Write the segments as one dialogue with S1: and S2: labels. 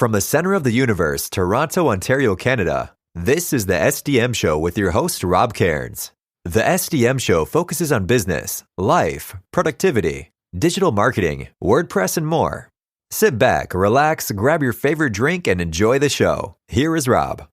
S1: From the center of the universe, Toronto, Ontario, Canada, this is the SDM Show with your host, Rob Cairns. The SDM Show focuses on business, life, productivity, digital marketing, WordPress, and more. Sit back, relax, grab your favorite drink, and enjoy the show. Here is Rob.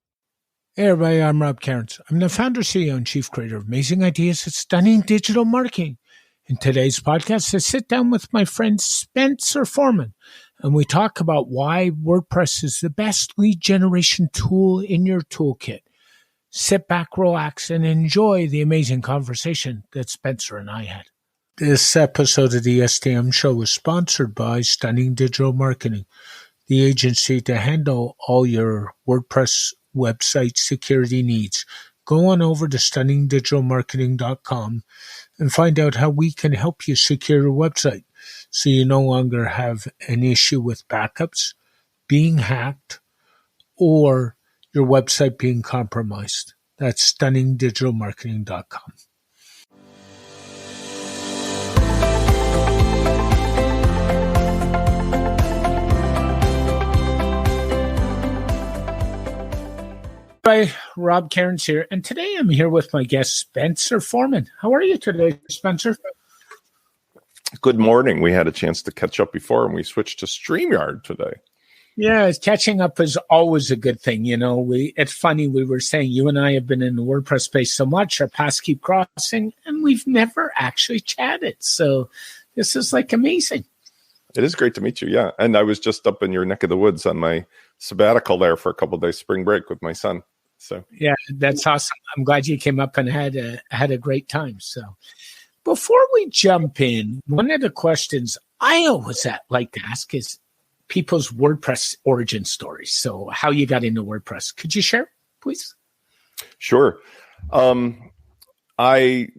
S2: Hey everybody, I'm Rob Cairns. I'm the founder, CEO, and chief creator of Amazing Ideas at Stunning Digital Marketing. In today's podcast, I sit down with my friend Spencer Forman, and we talk about why WordPress is the best lead generation tool in your toolkit. Sit back, relax, and enjoy the amazing conversation that Spencer and I had. This episode of the SDM Show is sponsored by Stunning Digital Marketing, the agency to handle all your WordPress website security needs. Go on over to stunningdigitalmarketing.com and find out how we can help you secure your website so you no longer have an issue with backups, being hacked, or your website being compromised. That's stunningdigitalmarketing.com. Hi, Rob Cairns here, and today I'm here with my guest, Spencer Forman. How are you today, Spencer?
S3: Good morning. We had a chance to catch up before, and we switched to StreamYard today.
S2: Yeah, catching up is always a good thing. You know, it's funny, we were saying you and I have been in the WordPress space so much, our paths keep crossing, and we've never actually chatted. So this is like amazing.
S3: It is great to meet you, yeah. And I was just up in your neck of the woods on my sabbatical there for a couple of days, spring break with my son. So
S2: yeah, that's awesome. I'm glad you came up and had a great time. So before we jump in, one of the questions I always like to ask is people's WordPress origin stories. So how you got into WordPress. Could you share, please?
S3: Sure. I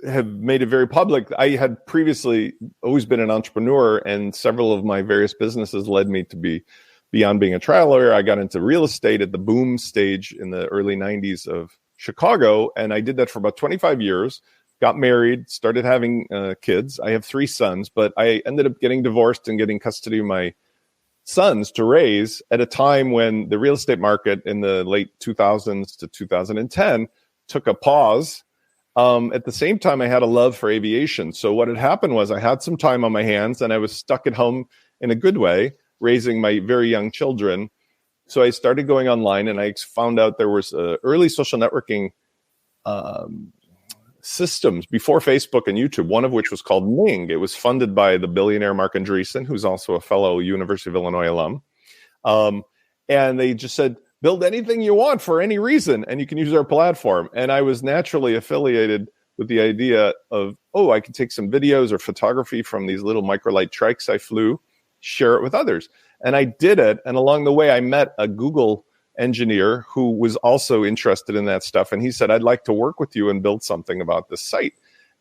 S3: have made it very public. I had previously always been an entrepreneur, and several of my various businesses led me to be beyond being a trial lawyer. I got into real estate at the boom stage in the early 90s of Chicago, and I did that for about 25 years, got married, started having kids. I have 3 sons, but I ended up getting divorced and getting custody of my sons to raise at a time when the real estate market in the late 2000s to 2010 took a pause. At the same time, I had a love for aviation. So what had happened was I had some time on my hands, and I was stuck at home in a good way, raising my very young children. So I started going online, and I found out there was early social networking systems before Facebook and YouTube, one of which was called Ning. It was funded by the billionaire Mark Andreessen, who's also a fellow University of Illinois alum. And they just said, build anything you want for any reason, and you can use our platform. And I was naturally affiliated with the idea of, I could take some videos or photography from these little microlight trikes I flew, share it with others. And I did it. And along the way, I met a Google engineer who was also interested in that stuff. And he said, I'd like to work with you and build something about this site.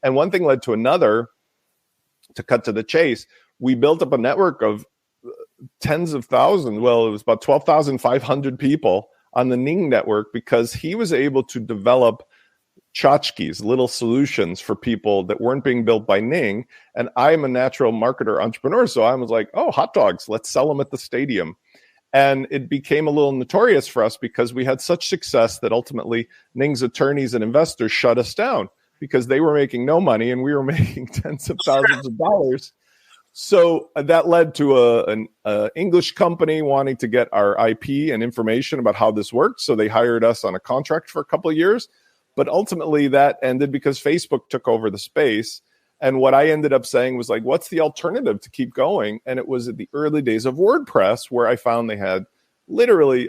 S3: And one thing led to another. To cut to the chase, we built up a network of tens of thousands. Well, it was about 12,500 people on the Ning network, because he was able to develop tchotchkes, little solutions for people that weren't being built by Ning. And I'm a natural marketer entrepreneur. So I was like, hot dogs, let's sell them at the stadium. And it became a little notorious for us because we had such success that ultimately Ning's attorneys and investors shut us down because they were making no money and we were making tens of thousands of dollars. So that led to an English company wanting to get our IP and information about how this worked. So they hired us on a contract for a couple of years. But ultimately that ended because Facebook took over the space. And what I ended up saying was like, what's the alternative to keep going? And it was at the early days of WordPress where I found they had literally,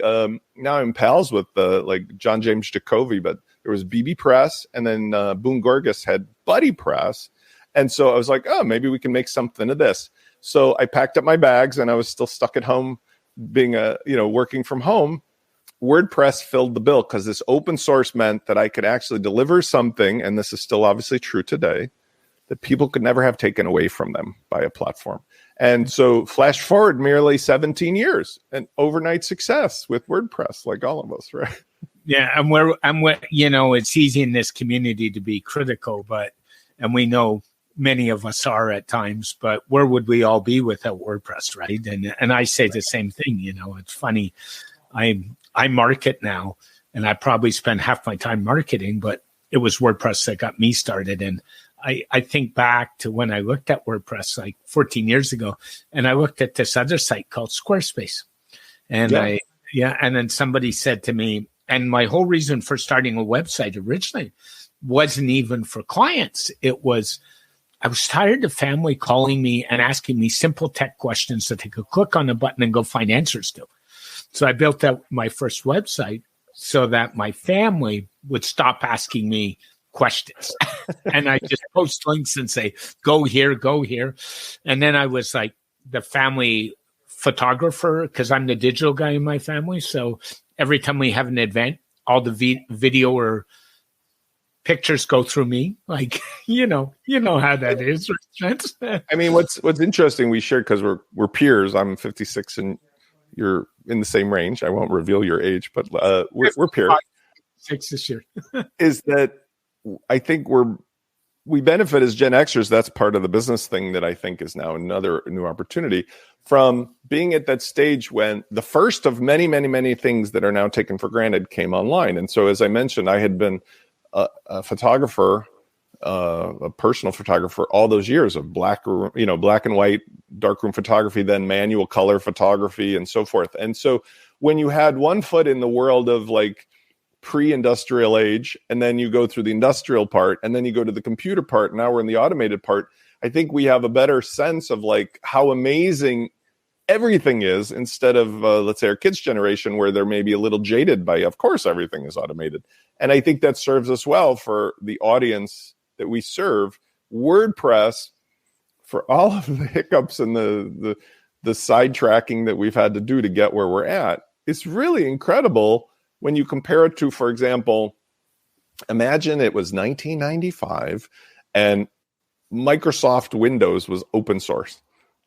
S3: now I'm pals with like John James Jacoby, but there was BB Press, and then Boone Gorgas had Buddy Press. And so I was like, maybe we can make something of this. So I packed up my bags, and I was still stuck at home being working from home. WordPress filled the bill because this open source meant that I could actually deliver something, and this is still obviously true today, that people could never have taken away from them by a platform. And so flash forward merely 17 years, an overnight success with WordPress, like all of us, right?
S2: Yeah, and it's easy in this community to be critical, and we know many of us are at times, but where would we all be without WordPress, right? And I say the same thing. It's funny. I market now, and I probably spend half my time marketing, but it was WordPress that got me started. And I think back to when I looked at WordPress like 14 years ago, and I looked at this other site called Squarespace. And and then somebody said to me, and my whole reason for starting a website originally wasn't even for clients. It was, I was tired of family calling me and asking me simple tech questions that they could click on a button and go find answers to. So I built out my first website so that my family would stop asking me questions. And I just post links and say, go here, go here. And then I was like the family photographer, because I'm the digital guy in my family. So every time we have an event, all the video or pictures go through me. Like, you know how that is.
S3: I mean, what's interesting, we shared, because we're peers. I'm 56 and you're in the same range. I won't reveal your age, but we're peers.
S2: 6 this year.
S3: Is that I think we benefit as Gen Xers. That's part of the business thing that I think is now another new opportunity from being at that stage when the first of many, many, many things that are now taken for granted came online. And so, as I mentioned, I had been a photographer, a personal photographer, all those years of black and white, darkroom photography, then manual color photography, and so forth. And so, when you had one foot in the world of like pre-industrial age, and then you go through the industrial part, and then you go to the computer part, and now we're in the automated part, I think we have a better sense of like how amazing everything is, instead of let's say our kids' generation, where they're maybe a little jaded by, of course, everything is automated. And I think that serves us well for the audience that we serve. WordPress, for all of the hiccups and the sidetracking that we've had to do to get where we're at, it's really incredible when you compare it to, for example, imagine it was 1995 and Microsoft Windows was open source.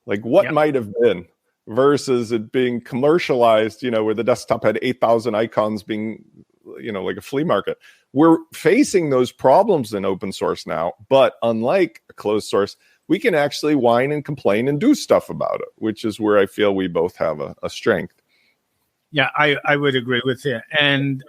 S3: Like, what might have been, versus it being commercialized, where the desktop had 8,000 icons being, like a flea market. We're facing those problems in open source now, but unlike a closed source, we can actually whine and complain and do stuff about it, which is where I feel we both have a strength.
S2: Yeah, I would agree with you. And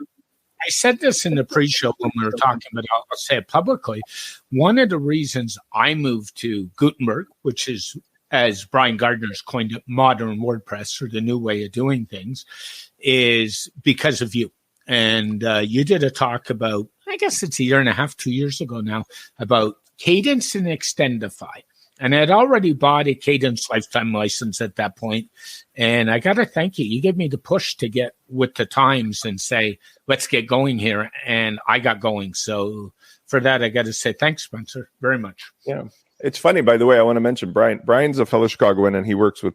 S2: I said this in the pre-show when we were talking, but I'll say it publicly. One of the reasons I moved to Gutenberg, which is, as Brian Gardner's coined it, modern WordPress, or the new way of doing things, is because of you. And you did a talk about, I guess it's a year and a half, 2 years ago now, about Cadence and Extendify. And I'd already bought a Cadence lifetime license at that point. And I got to thank you. You gave me the push to get with the times and say, let's get going here. And I got going. So for that, I got to say thanks, Spencer, very much.
S3: Yeah. It's funny, by the way, I want to mention Brian. Brian's a fellow Chicagoan, and he works with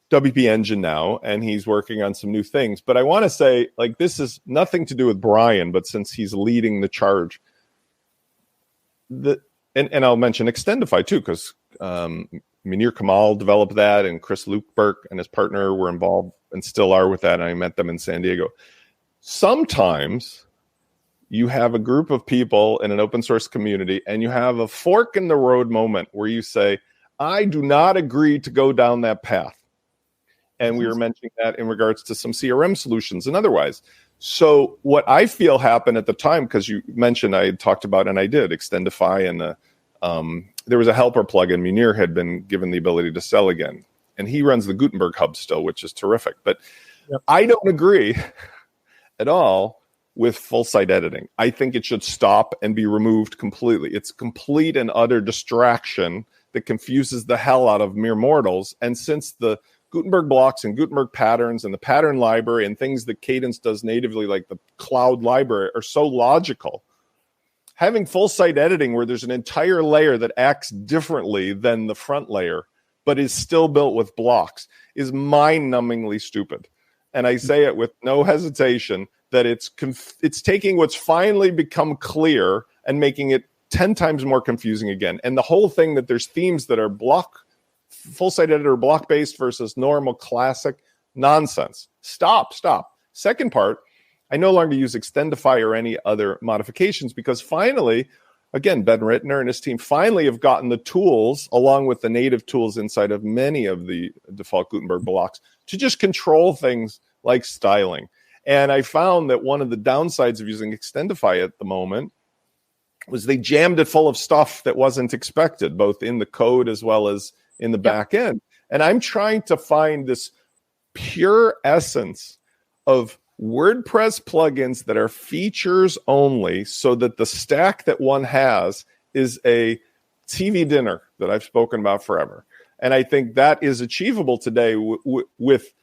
S3: WP Engine now, and he's working on some new things. But I want to say, like, this is nothing to do with Brian, but since he's leading the charge, and I'll mention Extendify too, because Munir Kamal developed that, and Chris Lukeberg and his partner were involved and still are with that. And I met them in San Diego. Sometimes you have a group of people in an open source community, and you have a fork in the road moment where you say, I do not agree to go down that path. And we were mentioning that in regards to some CRM solutions and otherwise. So what I feel happened at the time, because you mentioned I had talked about, and I did, Extendify, and there was a helper plugin Munir had been given the ability to sell again. And he runs the Gutenberg hub still, which is terrific. But I don't agree at all with full site editing. I think it should stop and be removed completely. It's complete and utter distraction that confuses the hell out of mere mortals. And since the Gutenberg blocks and Gutenberg patterns and the pattern library and things that Cadence does natively, like the cloud library, are so logical, having full site editing where there's an entire layer that acts differently than the front layer but is still built with blocks is mind-numbingly stupid. And I say it with no hesitation that it's taking what's finally become clear and making it 10 times more confusing again. And the whole thing that there's themes that are full site editor block-based versus normal classic, nonsense. Stop. Second part, I no longer use Extendify or any other modifications, because finally again, Ben Rittner and his team finally have gotten the tools, along with the native tools inside of many of the default Gutenberg blocks, to just control things like styling. And I found that one of the downsides of using Extendify at the moment was they jammed it full of stuff that wasn't expected, both in the code as well as in the back end. And I'm trying to find this pure essence of WordPress plugins that are features only, so that the stack that one has is a TV dinner that I've spoken about forever. And I think that is achievable today with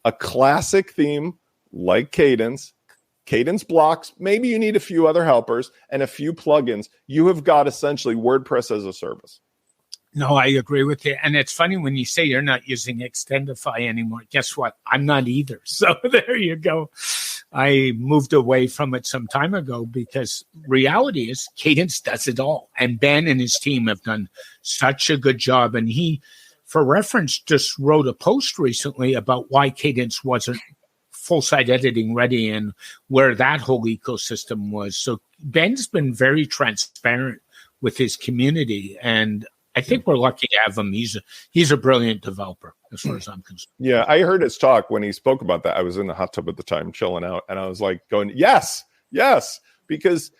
S3: a classic theme like Cadence blocks. Maybe you need a few other helpers and a few plugins. You have got essentially WordPress as a service.
S2: No, I agree with you. And it's funny when you say you're not using Extendify anymore. Guess what? I'm not either. So there you go. I moved away from it some time ago because reality is Cadence does it all. And Ben and his team have done such a good job. And he, for reference, just wrote a post recently about why Cadence wasn't full-site editing ready and where that whole ecosystem was. So Ben's been very transparent with his community, and I think we're lucky to have him. He's a brilliant developer as far as I'm concerned.
S3: Yeah, I heard his talk when he spoke about that. I was in the hot tub at the time, chilling out, and I was like going, yes, because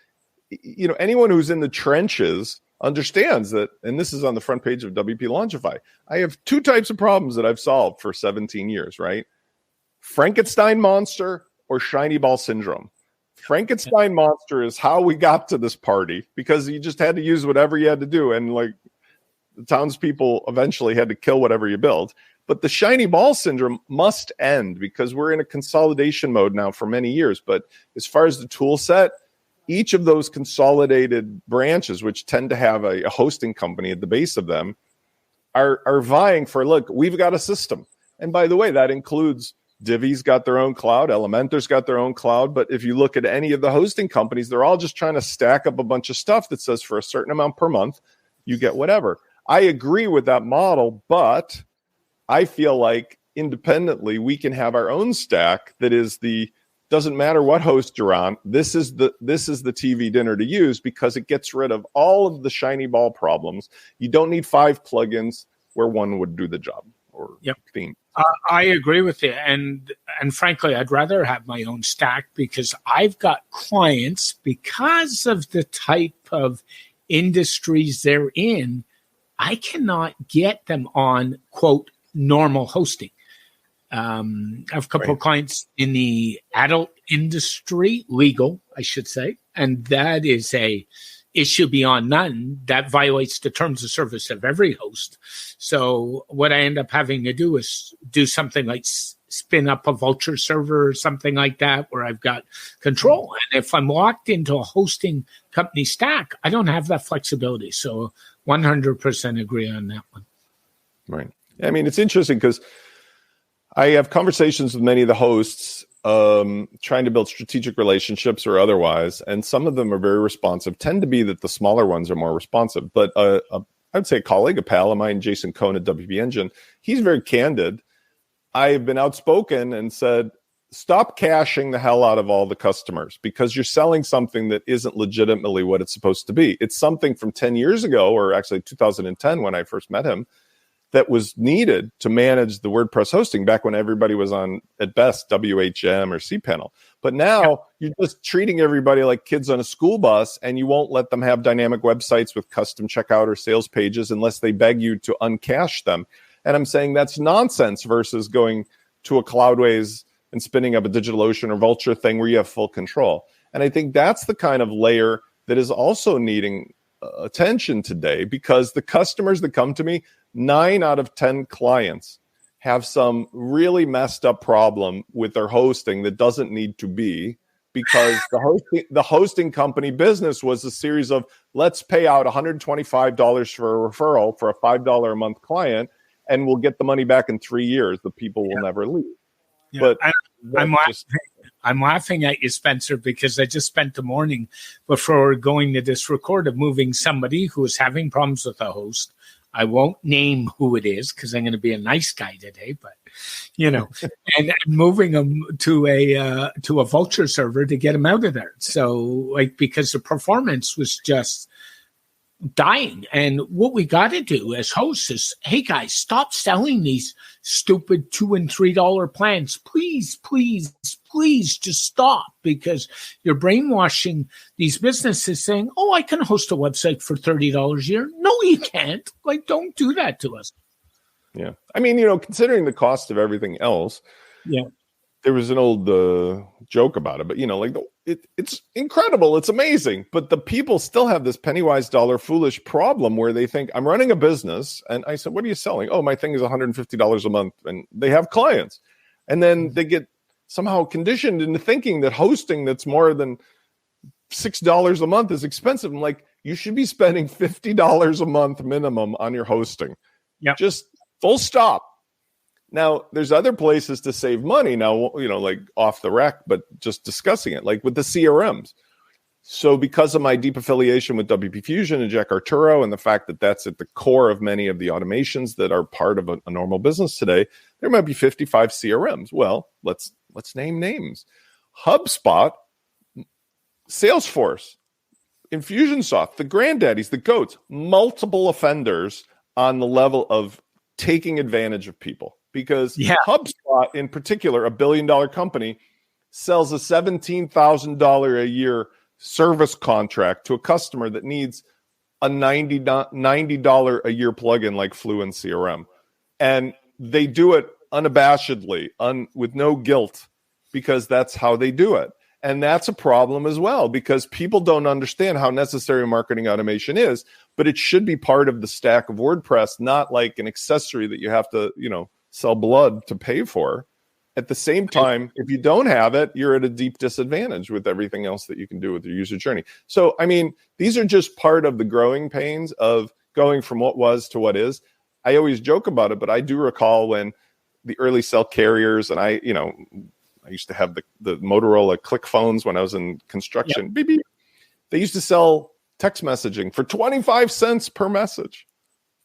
S3: anyone who's in the trenches understands that, and this is on the front page of WP Launchify. I have two types of problems that I've solved for 17 years, right? Frankenstein monster or shiny ball syndrome. Frankenstein monster is how we got to this party, because you just had to use whatever you had to do, and like the townspeople eventually had to kill whatever you build. But the shiny ball syndrome must end, because we're in a consolidation mode now for many years. But as far as the tool set, each of those consolidated branches, which tend to have a hosting company at the base of them, are vying for, look, we've got a system. And by the way, that includes Divi's got their own cloud, Elementor's got their own cloud. But if you look at any of the hosting companies, they're all just trying to stack up a bunch of stuff that says for a certain amount per month, you get whatever. I agree with that model, but I feel like independently we can have our own stack that is doesn't matter what host you're on. This is the TV dinner to use, because it gets rid of all of the shiny ball problems. You don't need 5 plugins where one would do the job or theme.
S2: I agree with you. And frankly, I'd rather have my own stack, because I've got clients, because of the type of industries they're in, I cannot get them on, quote, normal hosting. I have a couple of clients in the adult industry, legal, I should say, and that is a issue beyond none that violates the terms of service of every host. So what I end up having to do is do something like spin up a vulture server or something like that, where I've got control. And if I'm locked into a hosting company stack, I don't have that flexibility. So 100% agree on that one.
S3: Right. I mean, it's interesting because I have conversations with many of the hosts trying to build strategic relationships or otherwise, and some of them are very responsive. Tend to be that the smaller ones are more responsive. But I'd say a colleague, a pal of mine, Jason Cohn at WP Engine, he's very candid. I've been outspoken and said, stop cashing the hell out of all the customers, because you're selling something that isn't legitimately what it's supposed to be. It's something from 10 years ago, or actually 2010 when I first met him, that was needed to manage the WordPress hosting back when everybody was on, at best, WHM or cPanel. But now you're just treating everybody like kids on a school bus, and you won't let them have dynamic websites with custom checkout or sales pages unless they beg you to uncache them. And I'm saying that's nonsense versus going to a Cloudways and spinning up a DigitalOcean or Vulture thing where you have full control. And I think that's the kind of layer that is also needing attention today, because the customers that come to me, 9 out of 10 clients have some really messed up problem with their hosting that doesn't need to be, because the hosting company business was a series of, let's pay out $125 for a referral for a $5 a month client, and we'll get the money back in 3 years. The people will never leave.
S2: Yeah.
S3: But
S2: I'm laughing at you, Spencer, because I just spent the morning before going to this record of moving somebody who is having problems with a host. I won't name who it is because I'm going to be a nice guy today, but and moving them to a Vulture server to get them out of there. So, because the performance was just dying. And what we got to do as hosts is, hey guys, stop selling these stupid $2 and $3 plans. Please, please, please just stop, because you're brainwashing these businesses saying, oh, I can host a website for $30 a year. No, you can't. Like, don't do that to us.
S3: Yeah. I mean, considering the cost of everything else,
S2: yeah,
S3: there was an old joke about it, but it's incredible. It's amazing. But the people still have this penny wise, dollar foolish problem where they think, I'm running a business. And I said, what are you selling? Oh, my thing is $150 a month. And they have clients. And then they get somehow conditioned into thinking that hosting that's more than $6 a month is expensive. I'm like, you should be spending $50 a month minimum on your hosting.
S2: Yeah.
S3: Just full stop. Now, there's other places to save money now, like off the rack, but just discussing it, like with the CRMs. So because of my deep affiliation with WP Fusion and Jack Arturo, and the fact that that's at the core of many of the automations that are part of a normal business today, there might be 55 CRMs. Well, let's name names. HubSpot, Salesforce, Infusionsoft, the granddaddies, the goats, multiple offenders on the level of taking advantage of people. Because HubSpot, in particular, a $1 billion company, sells a $17,000 a year service contract to a customer that needs a $90 a year plugin like Fluent CRM. And they do it unabashedly, with no guilt, because that's how they do it. And that's a problem as well, because people don't understand how necessary marketing automation is, but it should be part of the stack of WordPress, not like an accessory that you have to, sell blood to pay for. At the same time, if you don't have it, you're at a deep disadvantage with everything else that you can do with your user journey. So, I mean, these are just part of the growing pains of going from what was to what is. I always joke about it, but I do recall when the early cell carriers, and I used to have the Motorola click phones when I was in construction. Yep. Beep, beep. They used to sell text messaging for 25 cents per message.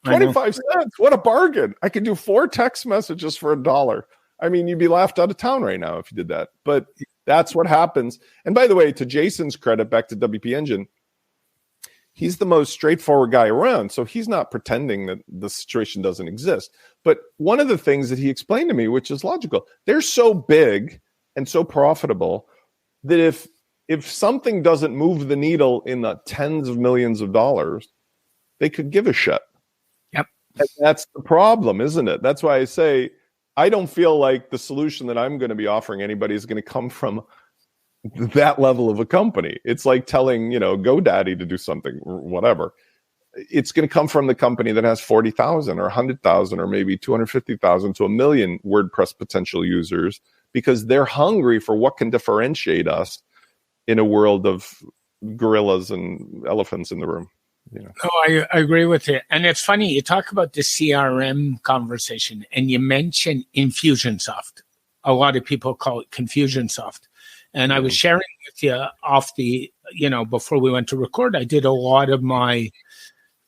S3: 25 cents. What a bargain. I could do 4 text messages for $1. I mean, you'd be laughed out of town right now if you did that. But that's what happens. And by the way, to Jason's credit, back to WP Engine, he's the most straightforward guy around. So he's not pretending that the situation doesn't exist. But one of the things that he explained to me, which is logical, they're so big and so profitable that if something doesn't move the needle in the tens of millions of dollars, they could give a shit.
S2: Yep.
S3: And that's the problem, isn't it? That's why I say I don't feel like the solution that I'm going to be offering anybody is going to come from that level of a company. It's like telling, GoDaddy to do something or whatever. It's going to come from the company that has 40,000 or 100,000 or maybe 250,000 to 1 million WordPress potential users, because they're hungry for what can differentiate us in a world of gorillas and elephants in the room.
S2: Oh, I agree with you. And it's funny, you talk about the CRM conversation and you mention Infusionsoft. A lot of people call it Confusionsoft. And I was sharing with you off the, before we went to record, I did a lot of my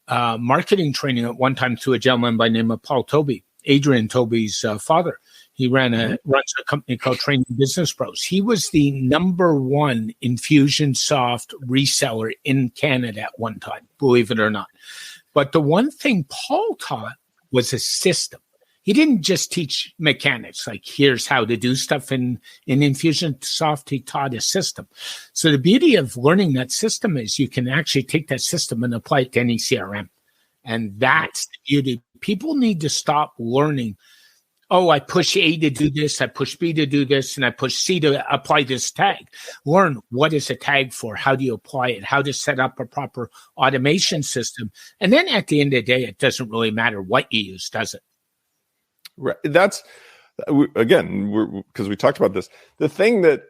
S2: marketing training at one time to a gentleman by the name of Paul Toby, Adrian Toby's father. He runs a company called Training Business Pros. He was the number one Infusionsoft reseller in Canada at one time, believe it or not. But the one thing Paul taught was a system. He didn't just teach mechanics, like here's how to do stuff in Infusionsoft. He taught a system. So the beauty of learning that system is you can actually take that system and apply it to any CRM. And that's the beauty. People need to stop learning, oh, I push A to do this, I push B to do this, and I push C to apply this tag. Learn what is a tag for, how do you apply it, how to set up a proper automation system. And then at the end of the day, it doesn't really matter what you use, does it?
S3: Right. That's, again, because we talked about this. The thing that,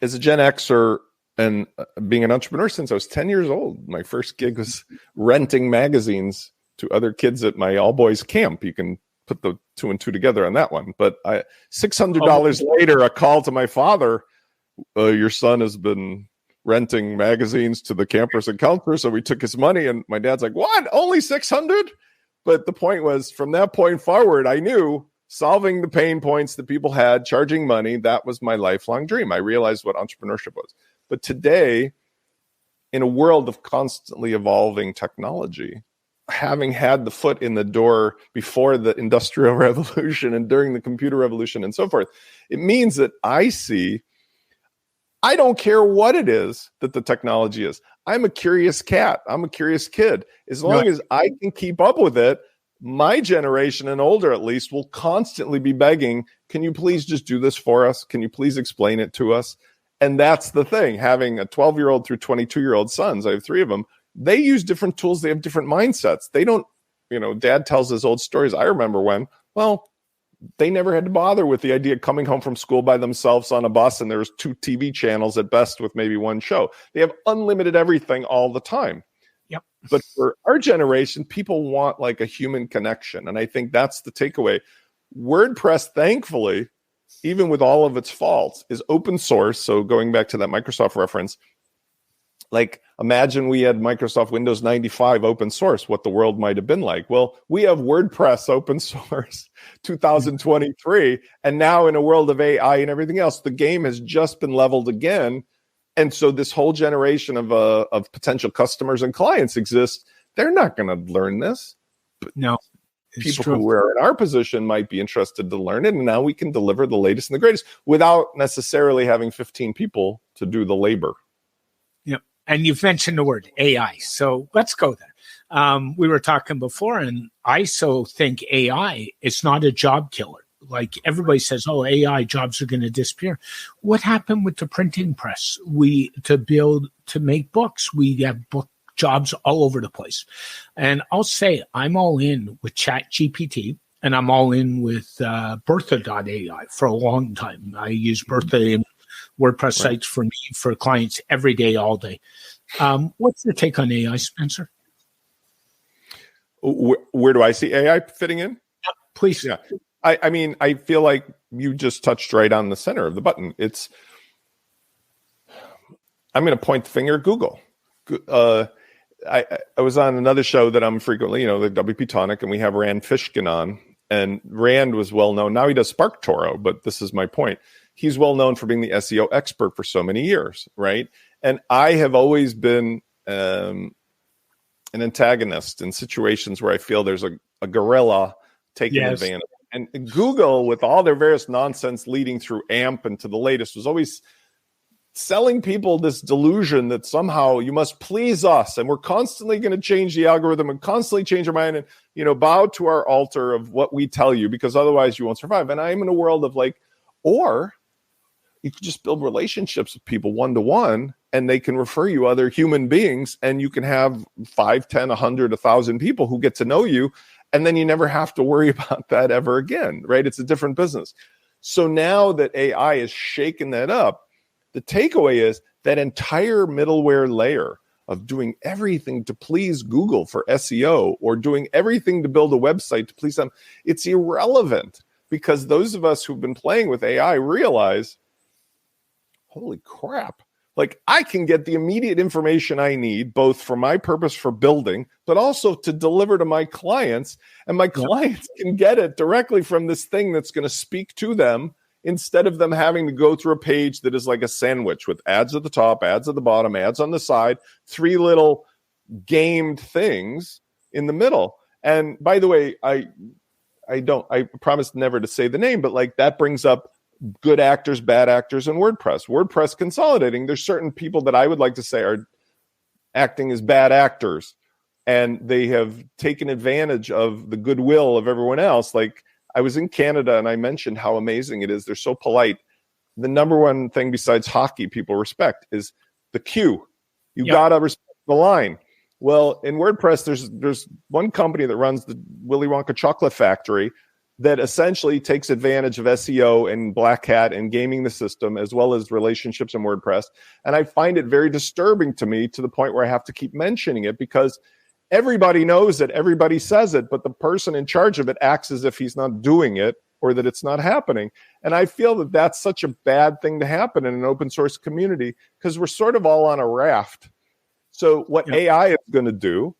S3: as a Gen Xer and being an entrepreneur since I was 10 years old, my first gig was renting magazines to other kids at my all-boys camp. You can put the 2 and 2 together on that one. But $600 later, a call to my father, your son has been renting magazines to the campers and counselors. So we took his money, and my dad's like, what? Only 600? But the point was, from that point forward, I knew solving the pain points that people had, charging money, that was my lifelong dream. I realized what entrepreneurship was. But today, in a world of constantly evolving technology, having had the foot in the door before the Industrial Revolution and during the computer revolution and so forth, it means that I don't care what it is that the technology is. I'm a curious cat. I'm a curious kid. As long as I can keep up with it, my generation and older at least will constantly be begging, can you please just do this for us? Can you please explain it to us? And that's the thing. Having a 12-year-old through 22-year-old sons, I have 3 of them, they use different tools. They have different mindsets. They don't, Dad tells his old stories. I remember when, they never had to bother with the idea of coming home from school by themselves on a bus, and there was 2 TV channels at best with maybe 1 show. They have unlimited everything all the time.
S2: Yep.
S3: But for our generation, people want like a human connection. And I think that's the takeaway. WordPress, thankfully, even with all of its faults, is open source. So going back to that Microsoft reference, like imagine we had Microsoft Windows 95 open source, what the world might have been like. Well, we have WordPress open source 2023. And now in a world of AI and everything else, the game has just been leveled again. And so this whole generation of potential customers and clients exists. They're not going to learn this. But
S2: no.
S3: People who are in our position might be interested to learn it. And now we can deliver the latest and the greatest without necessarily having 15 people to do the labor.
S2: Yep. And you've mentioned the word AI. So let's go there. We were talking before, and I so think AI is not a job killer. Like everybody says, oh, AI jobs are going to disappear. What happened with the printing press? To make books, we have book jobs all over the place. And I'll say I'm all in with ChatGPT, and I'm all in with Bertha.ai for a long time. I use Bertha in WordPress sites for me, for clients every day, all day. What's your take on AI, Spencer?
S3: Where do I see AI fitting in?
S2: Please.
S3: Yeah. I mean, I feel like you just touched right on the center of the button. I'm going to point the finger at Google. I was on another show that I'm frequently, the WP Tonic, and we have Rand Fishkin on. And Rand was well known. Now he does SparkToro, but this is my point. He's well known for being the SEO expert for so many years, right? And I have always been an antagonist in situations where I feel there's a gorilla taking advantage. And Google, with all their various nonsense leading through AMP and to the latest, was always selling people this delusion that somehow you must please us, and we're constantly going to change the algorithm and constantly change our mind and, bow to our altar of what we tell you, because otherwise you won't survive. And I'm in a world of or you can just build relationships with people one-to-one, and they can refer you other human beings, and you can have 5, 10, 100, 1,000 people who get to know you. And then you never have to worry about that ever again, right? It's a different business. So now that AI has shaken that up, the takeaway is that entire middleware layer of doing everything to please Google for SEO, or doing everything to build a website to please them, it's irrelevant, because those of us who've been playing with AI realize, holy crap, I can get the immediate information I need, both for my purpose for building, but also to deliver to my clients. And my clients can get it directly from this thing that's going to speak to them, instead of them having to go through a page that is like a sandwich with ads at the top, ads at the bottom, ads on the side, 3 little gamed things in the middle. And by the way, I promised never to say the name, but that brings up good actors, bad actors, and WordPress consolidating. There's certain people that I would like to say are acting as bad actors, and they have taken advantage of the goodwill of everyone else. I was in Canada, and I mentioned how amazing it is. They're so polite. The number one thing besides hockey people respect is the queue. You gotta respect the line. Well, in WordPress, there's one company that runs the Willy Wonka Chocolate Factory that essentially takes advantage of SEO and Black Hat and gaming the system, as well as relationships in WordPress. And I find it very disturbing to me, to the point where I have to keep mentioning it, because everybody knows it, everybody says it, but the person in charge of it acts as if he's not doing it, or that it's not happening. And I feel that that's such a bad thing to happen in an open source community, because we're sort of all on a raft. So what AI is going to do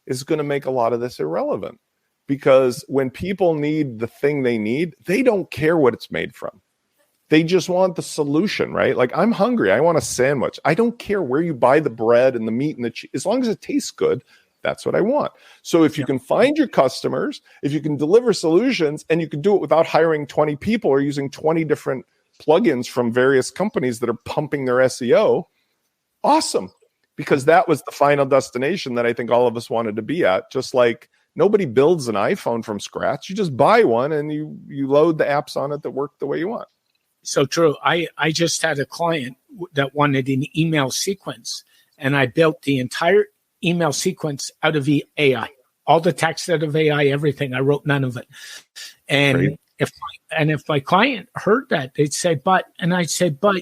S3: is going to make a lot of this irrelevant. Because when people need the thing they need, they don't care what it's made from. They just want the solution, right? Like, I'm hungry. I want a sandwich. I don't care where you buy the bread and the meat and the cheese. As long as it tastes good, that's what I want. So if you can find your customers, if you can deliver solutions, and you can do it without hiring 20 people or using 20 different plugins from various companies that are pumping their SEO, awesome. Because that was the final destination that I think all of us wanted to be at. Just like nobody builds an iPhone from scratch. You just buy one and you load the apps on it that work the way you want.
S2: So true. I just had a client that wanted an email sequence, and I built the entire email sequence out of AI. All the text out of AI, everything. I wrote none of it. And
S3: Great.
S2: if my client heard that, they'd say, but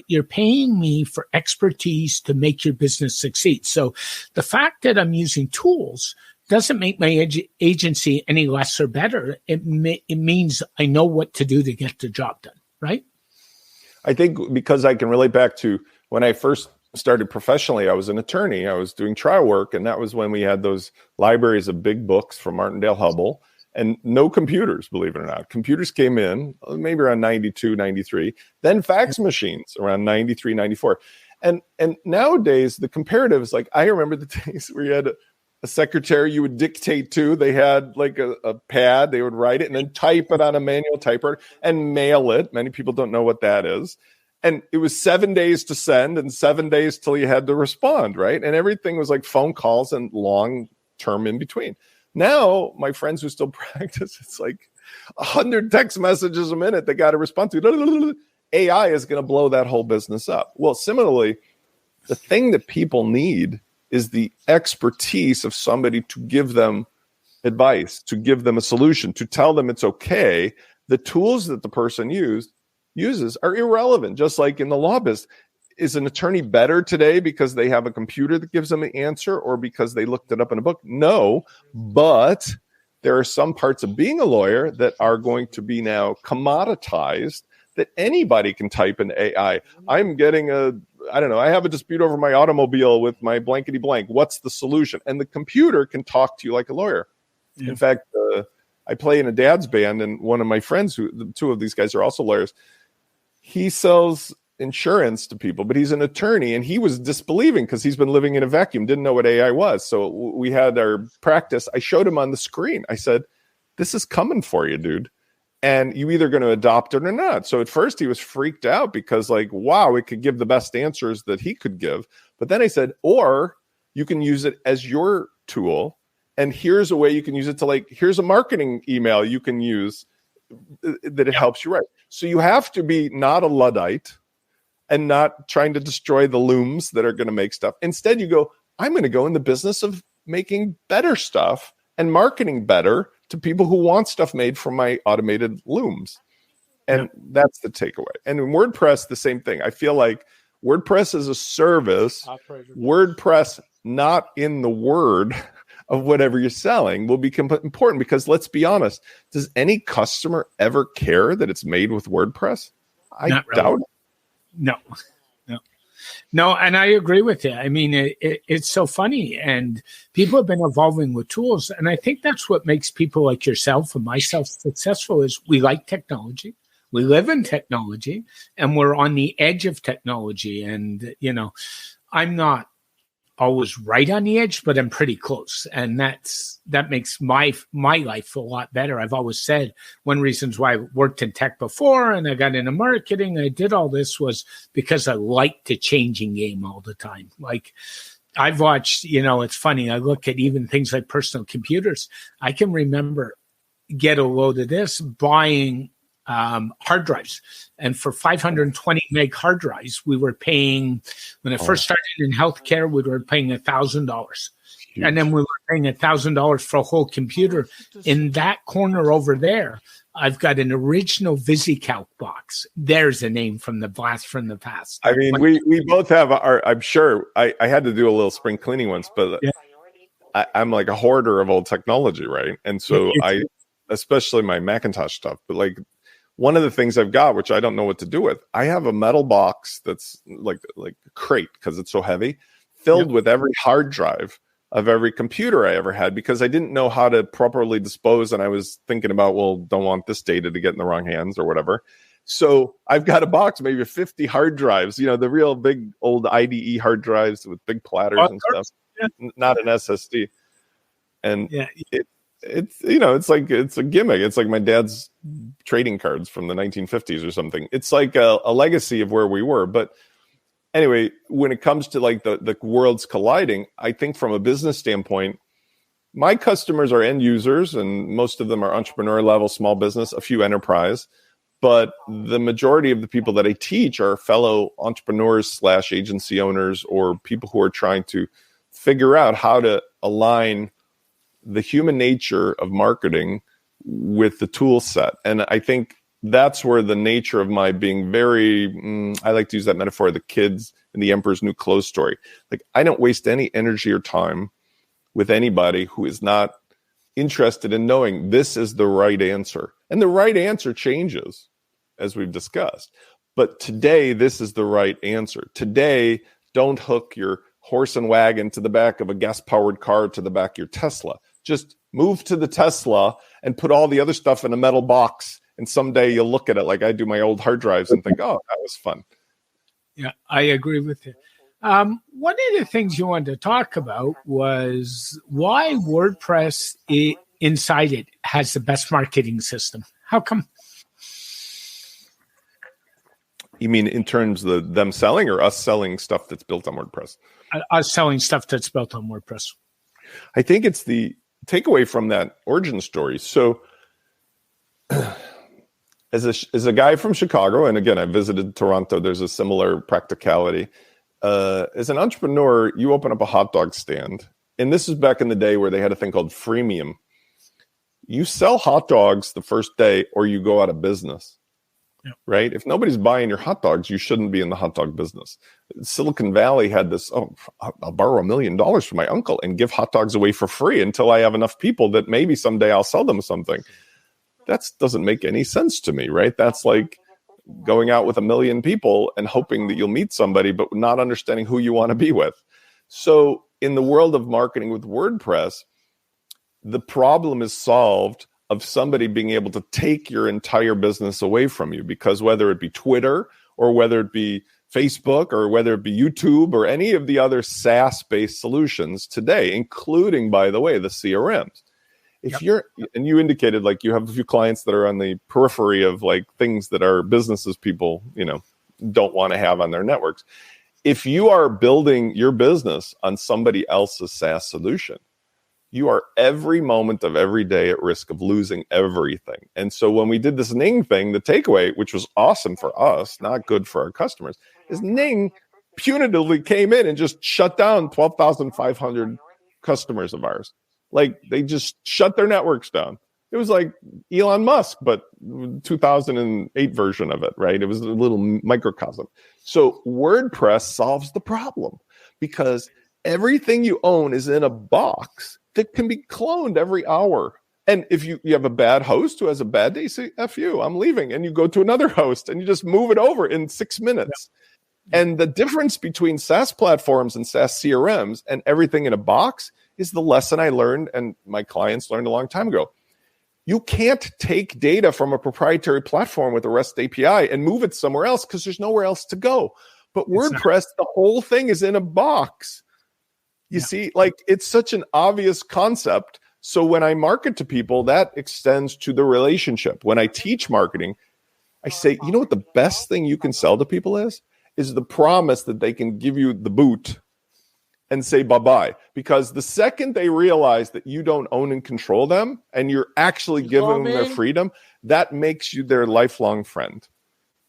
S2: you're paying me for expertise to make your business succeed. So the fact that I'm using tools doesn't make my agency any less or better. It means I know what to do to get the job done, right?
S3: I think because I can relate back to when I first started professionally, I was an attorney. I was doing trial work, and that was when we had those libraries of big books from Martindale Hubbell and no computers, believe it or not. Computers came in maybe around 92, 93, then fax machines around 93, 94. And nowadays, the comparative is like, I remember the days where you had a secretary you would dictate to. They had like a pad, they would write it and then type it on a manual typewriter and mail it. Many people don't know what that is. And it was 7 days to send and 7 days till you had to respond, right? And everything was like phone calls and long term in between. Now, my friends who still practice, it's like 100 text messages a minute they got to respond to. AI is going to blow that whole business up. Well, similarly, the thing that people need is the expertise of somebody to give them advice, to give them a solution, to tell them it's okay. The tools that the person uses are irrelevant, just like in the law business. Is an attorney better today because they have a computer that gives them an answer or because they looked it up in a book? No, but there are some parts of being a lawyer that are going to be now commoditized that anybody can type in AI. I'm getting I have a dispute over my automobile with my blankety blank. What's the solution? And the computer can talk to you like a lawyer. Yeah. In fact, I play in a dad's band, and one of my friends, the two of these guys are also lawyers, he sells insurance to people, but he's an attorney, and he was disbelieving because he's been living in a vacuum, didn't know what AI was. So we had our practice. I showed him on the screen. I said, this is coming for you, dude. And you either going to adopt it or not. So at first he was freaked out because like, wow, it could give the best answers that he could give. But then I said, or you can use it as your tool. And here's a way you can use it to like, here's a marketing email you can use that it helps you write. So you have to be not a Luddite and not trying to destroy the looms that are going to make stuff. Instead, you go, I'm going to go in the business of making better stuff and marketing better to people who want stuff made from my automated looms. And that's the takeaway. And in WordPress, the same thing. I feel like WordPress is a service. WordPress, not in the word of whatever you're selling, will become important because let's be honest, does any customer ever care that it's made with WordPress? I doubt it.
S2: No, and I agree with you. I mean, it's so funny, and people have been evolving with tools, and I think that's what makes people like yourself and myself successful is we like technology, we live in technology, and we're on the edge of technology. And, you know, I'm not always right on the edge, but I'm pretty close. And that makes my life a lot better. I've always said one reasons why I worked in tech before and I got into marketing, I did all this was because I liked the changing game all the time. Like I've watched, you know, it's funny. I look at even things like personal computers. I can remember get a load of this buying hard drives. And for 520 meg hard drives, we were paying, when I first started in healthcare, we were paying $1,000. And then we were paying $1,000 for a whole computer. In that corner over there, I've got an original VisiCalc box. There's a name from the blast from the past.
S3: I mean, we both have our, I'm sure I had to do a little spring cleaning once, but I'm like a hoarder of old technology, right? And so especially my Macintosh stuff, but like, one of the things I've got, which I don't know what to do with, I have a metal box that's like a crate because it's so heavy, filled with every hard drive of every computer I ever had because I didn't know how to properly dispose. And I was thinking about, well, don't want this data to get in the wrong hands or whatever. So I've got a box, maybe 50 hard drives, the real big old IDE hard drives with big platters and stuff, not an SSD. And it's a gimmick. It's like my dad's trading cards from the 1950s or something. It's like a legacy of where we were. But anyway, when it comes to like the worlds colliding, I think from a business standpoint, my customers are end users, and most of them are entrepreneur level, small business, a few enterprise. But the majority of the people that I teach are fellow entrepreneurs / agency owners, or people who are trying to figure out how to align the human nature of marketing with the tool set. And I think that's where the nature of my being very, I like to use that metaphor, the kids in the Emperor's New Clothes story. Like, I don't waste any energy or time with anybody who is not interested in knowing this is the right answer. And the right answer changes, as we've discussed. But today, this is the right answer. Today, don't hook your horse and wagon to the back of a gas-powered car to the back of your Tesla. Just move to the Tesla and put all the other stuff in a metal box. And someday you'll look at it like I do my old hard drives and think, oh, that was fun.
S2: Yeah, I agree with you. One of the things you wanted to talk about was why WordPress inside it has the best marketing system. How come?
S3: You mean in terms of them selling, or us selling stuff that's built on WordPress?
S2: Us selling stuff that's built on WordPress.
S3: I think it's the takeaway from that origin story. So as a guy from Chicago, and again, I visited Toronto, there's a similar practicality. As an entrepreneur, you open up a hot dog stand. And this is back in the day where they had a thing called freemium. You sell hot dogs the first day or you go out of business. Yep. Right? If nobody's buying your hot dogs, you shouldn't be in the hot dog business. Silicon Valley had this, I'll borrow $1 million from my uncle and give hot dogs away for free until I have enough people that maybe someday I'll sell them something. That doesn't make any sense to me, right? That's like going out with 1 million people and hoping that you'll meet somebody, but not understanding who you want to be with. So in the world of marketing with WordPress, the problem is solved of somebody being able to take your entire business away from you, because whether it be Twitter or whether it be Facebook or whether it be YouTube or any of the other SaaS-based solutions today, including, by the way, the CRMs. If you're, and you indicated like you have a few clients that are on the periphery of like things that are businesses people, don't want to have on their networks. If you are building your business on somebody else's SaaS solution, you are every moment of every day at risk of losing everything. And so when we did this Ning thing, the takeaway, which was awesome for us, not good for our customers, is Ning punitively came in and just shut down 12,500 customers of ours. Like, they just shut their networks down. It was like Elon Musk, but 2008 version of it, right? It was a little microcosm. So WordPress solves the problem because everything you own is in a box that can be cloned every hour. And if you have a bad host who has a bad day, say, F you, I'm leaving. And you go to another host and you just move it over in 6 minutes. Yeah. And the difference between SaaS platforms and SaaS CRMs and everything in a box is the lesson I learned and my clients learned a long time ago. You can't take data from a proprietary platform with a REST API and move it somewhere else because there's nowhere else to go. But WordPress, the whole thing is in a box. You see, like, it's such an obvious concept. So when I market to people, that extends to the relationship. When I teach marketing, I say, you know what the best thing you can sell to people is the promise that they can give you the boot and say bye-bye. Because the second they realize that you don't own and control them and you're actually giving them their freedom, that makes you their lifelong friend.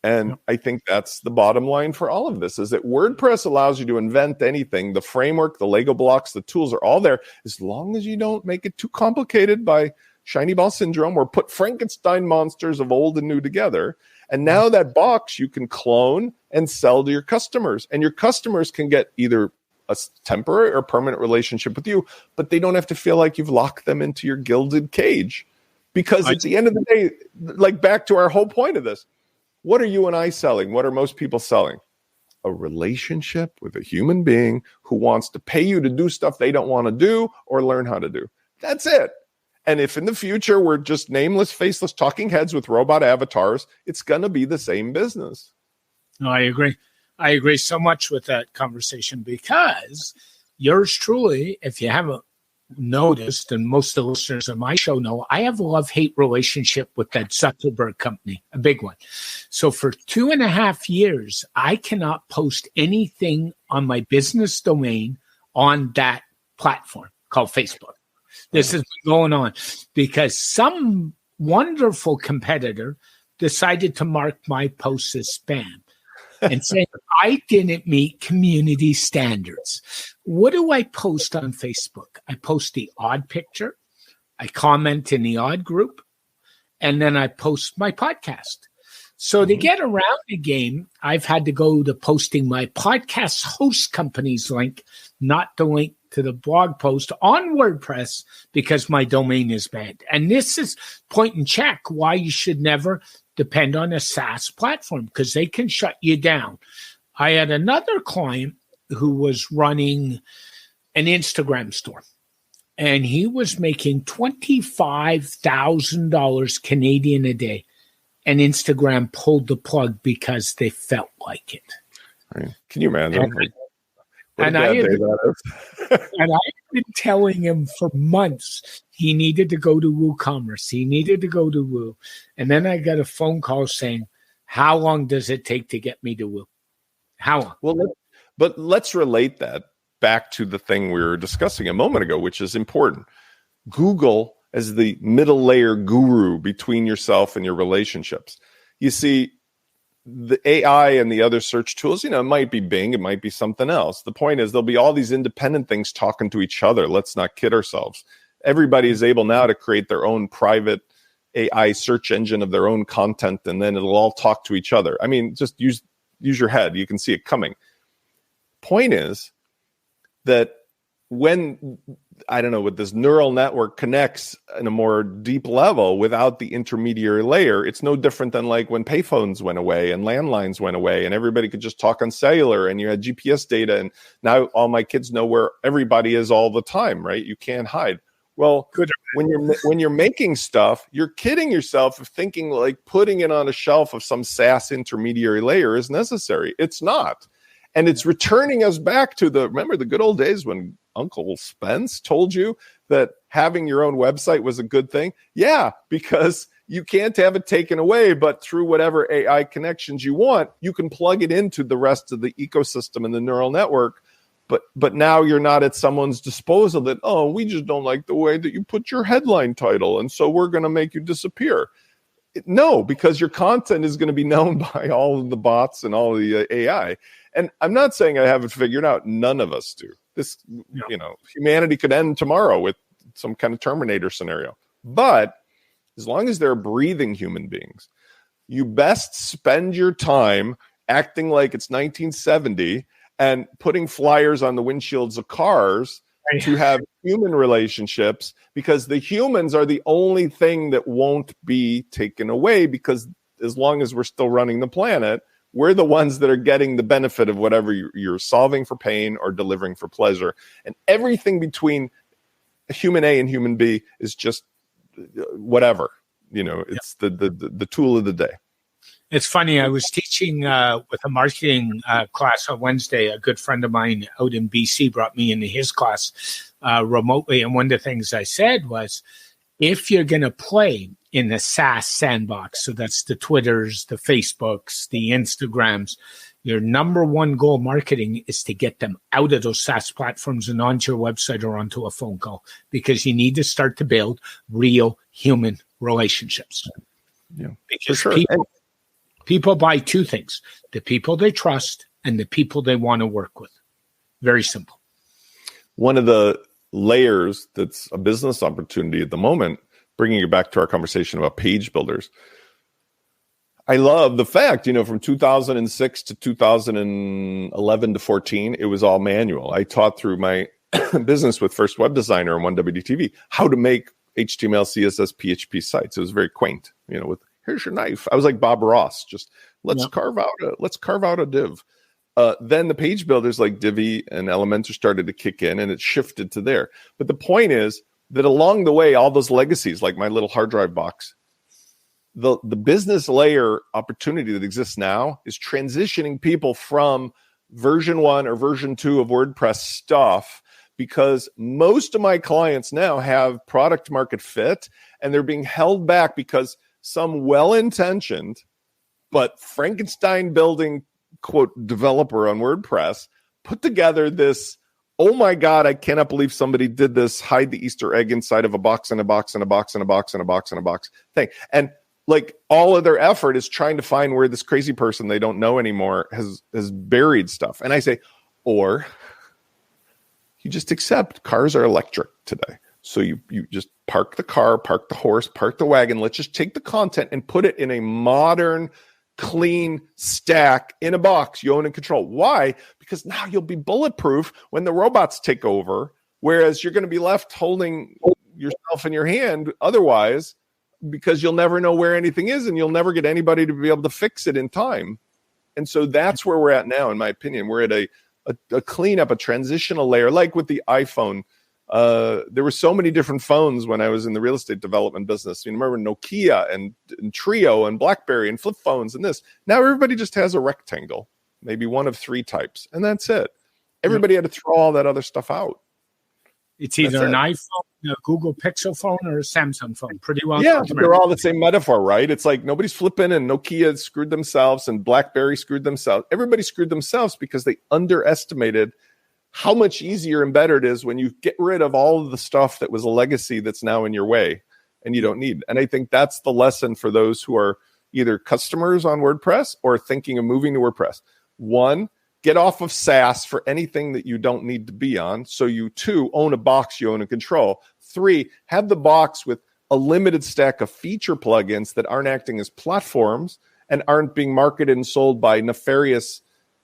S3: And I think that's the bottom line for all of this, is that WordPress allows you to invent anything. The framework, the Lego blocks, the tools are all there, as long as you don't make it too complicated by shiny ball syndrome or put Frankenstein monsters of old and new together. And now that box you can clone and sell to your customers. And your customers can get either a temporary or permanent relationship with you, but they don't have to feel like you've locked them into your gilded cage. Because at the end of the day, like, back to our whole point of this, what are you and I selling? What are most people selling? A relationship with a human being who wants to pay you to do stuff they don't want to do or learn how to do. That's it. And if in the future we're just nameless, faceless talking heads with robot avatars, it's going to be the same business.
S2: No, I agree. I agree so much with that conversation because yours truly, if you haven't noticed, and most of the listeners of my show know, I have a love-hate relationship with that Zuckerberg company, a big one. So for 2.5 years, I cannot post anything on my business domain on that platform called Facebook. This has been going on because some wonderful competitor decided to mark my posts as spam and saying I didn't meet community standards. What do I post on Facebook? I post the odd picture, I comment in the odd group, and then I post my podcast. So to get around the game, I've had to go to posting my podcast host company's link, not the link to the blog post on WordPress because my domain is banned. And this is point and check why you should never depend on a SaaS platform because they can shut you down. I had another client who was running an Instagram store, and he was making $25,000 Canadian a day, and Instagram pulled the plug because they felt like it.
S3: Right. Can you imagine?
S2: And I had been telling him for months he needed to go to WooCommerce. He needed to go to Woo. And then I got a phone call saying, how long does it take to get me to Woo? How long?
S3: Well, but let's relate that back to the thing we were discussing a moment ago, which is important. Google as the middle layer guru between yourself and your relationships. You see, the AI and the other search tools, it might be Bing, it might be something else. The point is there'll be all these independent things talking to each other. Let's not kid ourselves. Everybody is able now to create their own private AI search engine of their own content, and then it'll all talk to each other. I mean, just use your head. You can see it coming. Point is that when, I don't know, with this neural network connects in a more deep level without the intermediary layer, it's no different than like when payphones went away and landlines went away and everybody could just talk on cellular and you had GPS data and now all my kids know where everybody is all the time, right? You can't hide. Well, when you're making stuff, you're kidding yourself of thinking like putting it on a shelf of some SaaS intermediary layer is necessary. It's not. And it's returning us back to remember the good old days when Uncle Spence told you that having your own website was a good thing? Yeah, because you can't have it taken away, but through whatever AI connections you want, you can plug it into the rest of the ecosystem and the neural network. But now you're not at someone's disposal that, oh, we just don't like the way that you put your headline title, and so we're going to make you disappear. No, because your content is going to be known by all of the bots and all of the AI. And I'm not saying I have it figured out. None of us do. Humanity could end tomorrow with some kind of Terminator scenario. But as long as they're breathing human beings, you best spend your time acting like it's 1970 and putting flyers on the windshields of cars to have human relationships, because the humans are the only thing that won't be taken away, because as long as we're still running the planet, we're the ones that are getting the benefit of whatever you're solving for pain or delivering for pleasure. And everything between human A and human B is just whatever. It's the tool of the day.
S2: It's funny. I was teaching with a marketing class on Wednesday. A good friend of mine out in BC brought me into his class remotely. And one of the things I said was, if you're going to play in the SaaS sandbox, so that's the Twitters, the Facebooks, the Instagrams, your number one goal marketing is to get them out of those SaaS platforms and onto your website or onto a phone call, because you need to start to build real human relationships.
S3: Yeah,
S2: because
S3: for sure.
S2: People buy two things: the people they trust and the people they want to work with. Very simple.
S3: One of the layers that's a business opportunity at the moment, bringing it back to our conversation about page builders, I love the fact, from 2006 to 2011 to 14, it was all manual. I taught through my business with First Web Designer and 1WTV how to make HTML, CSS, PHP sites. It was very quaint, with here's your knife. I was like Bob Ross, just let's carve out a div. Then the page builders like Divi and Elementor started to kick in, and it shifted to there. But the point is, that along the way, all those legacies, like my little hard drive box, the business layer opportunity that exists now is transitioning people from version 1 or version 2 of WordPress stuff, because most of my clients now have product market fit, and they're being held back because some well-intentioned but Frankenstein building, quote, developer on WordPress put together this, oh my God, I cannot believe somebody did this, hide the Easter egg inside of a box and a box and a box and a box and a box and a box thing. And like all of their effort is trying to find where this crazy person they don't know anymore has buried stuff. And I say, or you just accept cars are electric today. So you just park the car, park the horse, park the wagon. Let's just take the content and put it in a modern, clean stack in a box you own and control. Why? Because now you'll be bulletproof when the robots take over, whereas you're going to be left holding yourself in your hand otherwise, because you'll never know where anything is and you'll never get anybody to be able to fix it in time. And so that's where we're at now, in my opinion. We're at a cleanup, a transitional layer, like with the iPhone. There were so many different phones when I was in the real estate development business. You remember Nokia and Trio and BlackBerry and flip phones and this. Now everybody just has a rectangle, maybe one of 3 types, and that's it. Everybody had to throw all that other stuff out.
S2: It's either an iPhone, a Google Pixel phone, or a Samsung phone. Pretty well.
S3: Yeah, they're all the same metaphor, right? It's like nobody's flipping, and Nokia screwed themselves and BlackBerry screwed themselves. Everybody screwed themselves because they underestimated how much easier and better it is when you get rid of all of the stuff that was a legacy that's now in your way and you don't need. And I think that's the lesson for those who are either customers on WordPress or thinking of moving to WordPress. 1, get off of SaaS for anything that you don't need to be on. So you 2, own a box you own and control. 3, have the box with a limited stack of feature plugins that aren't acting as platforms and aren't being marketed and sold by nefarious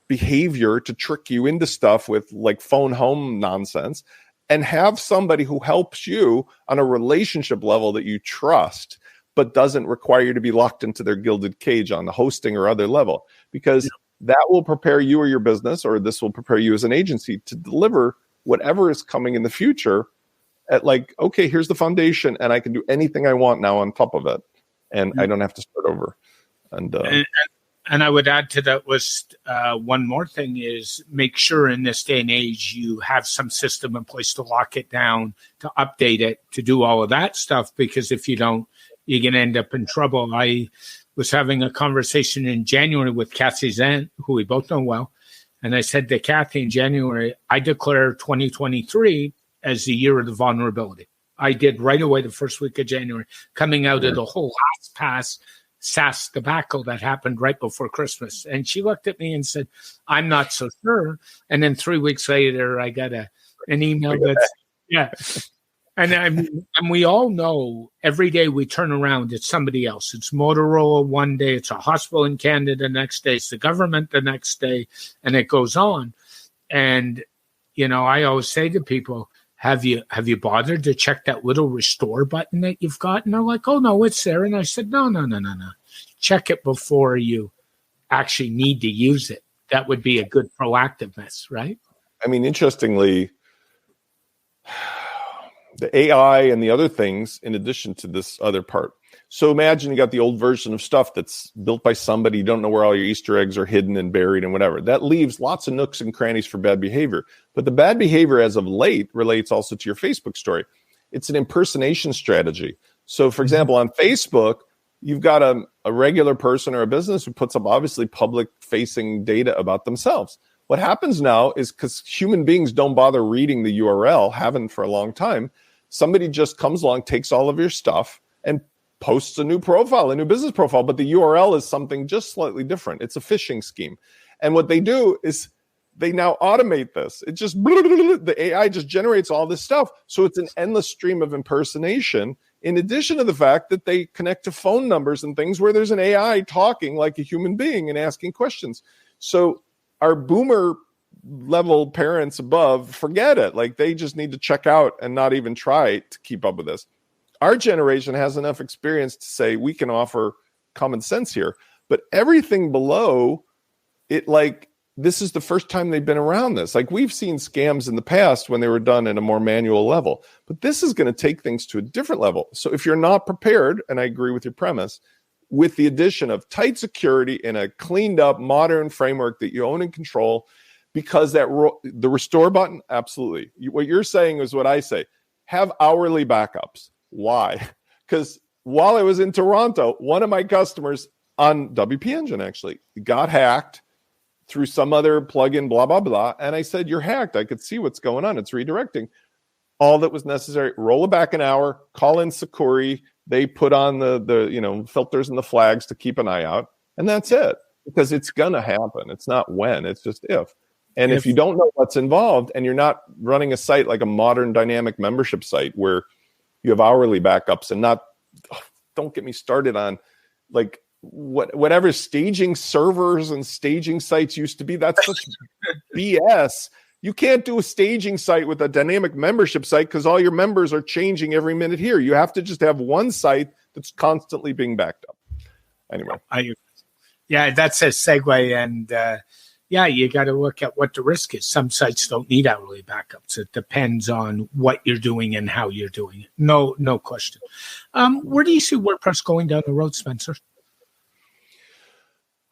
S3: behavior to trick you into stuff with like phone home nonsense, and have somebody who helps you on a relationship level that you trust, but doesn't require you to be locked into their gilded cage on the hosting or other level, because that will prepare you or your business, or this will prepare you as an agency to deliver whatever is coming in the future at like, okay, here's the foundation and I can do anything I want now on top of it. And I don't have to start over.
S2: And I would add to that was one more thing is make sure in this day and age you have some system in place to lock it down, to update it, to do all of that stuff, because if you don't, you're going to end up in trouble. I was having a conversation in January with Kathy Zant, who we both know well. And I said to Kathy in January, I declare 2023 as the year of the vulnerability. I did right away the first week of January, coming out of the whole LastPass SaaS debacle that happened right before Christmas. And she looked at me and said, I'm not so sure. And then 3 weeks later, I got an email that's, yeah. And we all know every day we turn around, it's somebody else. It's Motorola one day, it's a hospital in Canada the next day, it's the government the next day, and it goes on. And, you know, I always say to people, have you bothered to check that little restore button that you've got? And they're like, oh, no, it's there. And I said, no. Check it before you actually need to use it. That would be a good proactiveness, right?
S3: I mean, interestingly, the AI and the other things in addition to this other part. So imagine you got the old version of stuff that's built by somebody. You don't know where all your Easter eggs are hidden and buried and whatever. That leaves lots of nooks and crannies for bad behavior. But the bad behavior as of late relates also to your Facebook story. It's an impersonation strategy. So for example, on Facebook, you've got a regular person or a business who puts up obviously public facing data about themselves. What happens now is, because human beings don't bother reading the URL, haven't for a long time, somebody just comes along, takes all of your stuff and posts a new profile, a new business profile, but the URL is something just slightly different. It's a phishing scheme. And what they do is they now automate this. It just, the AI just generates all this stuff. So it's an endless stream of impersonation, in addition to the fact that they connect to phone numbers and things where there's an AI talking like a human being and asking questions. So our boomer level parents above, forget it. Like, they just need to check out and not even try to keep up with this. Our generation has enough experience to say we can offer common sense here, but everything below it, like, this is the first time they've been around this. Like, we've seen scams in the past when they were done at a more manual level, but this is going to take things to a different level. So if you're not prepared, and I agree with your premise, with the addition of tight security in a cleaned up modern framework that you own and control, because the restore button, absolutely. What you're saying is what I say. Have hourly backups. Why? Because while I was in Toronto, one of my customers on WP Engine actually got hacked through some other plugin, blah, blah, blah. And I said, you're hacked. I could see what's going on. It's redirecting. All that was necessary, roll it back an hour, call in Sakuri. They put on the filters and the flags to keep an eye out. And that's it. Because it's going to happen. It's not when, it's just if. And if you don't know what's involved and you're not running a site like a modern dynamic membership site where you have hourly backups and don't get me started on like whatever staging servers and staging sites used to be. That's such BS. You can't do a staging site with a dynamic membership site because all your members are changing every minute here. You have to just have one site that's constantly being backed up. Anyway.
S2: That's a segue. And you got to look at what the risk is. Some sites don't need hourly backups. It depends on what you're doing and how you're doing it. No question. Where do you see WordPress going down the road, Spencer?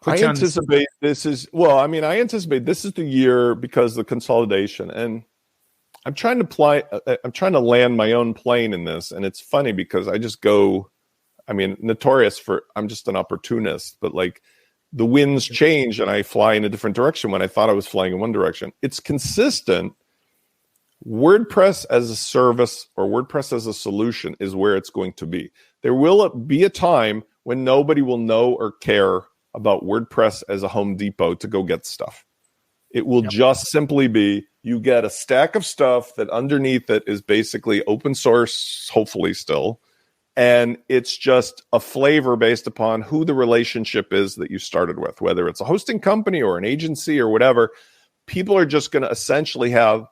S3: I anticipate this is the year because of the consolidation, and I'm trying to land my own plane in this. And it's funny because I just go, notorious for, I'm just an opportunist, but like the winds change and I fly in a different direction when I thought I was flying in one direction. It's consistent. WordPress as a service or WordPress as a solution is where it's going to be. There will be a time when nobody will know or care about WordPress as a Home Depot to go get stuff. It will just simply be, you get a stack of stuff that underneath it is basically open source, hopefully still, and it's just a flavor based upon who the relationship is that you started with, whether it's a hosting company or an agency or whatever. People are just going to essentially have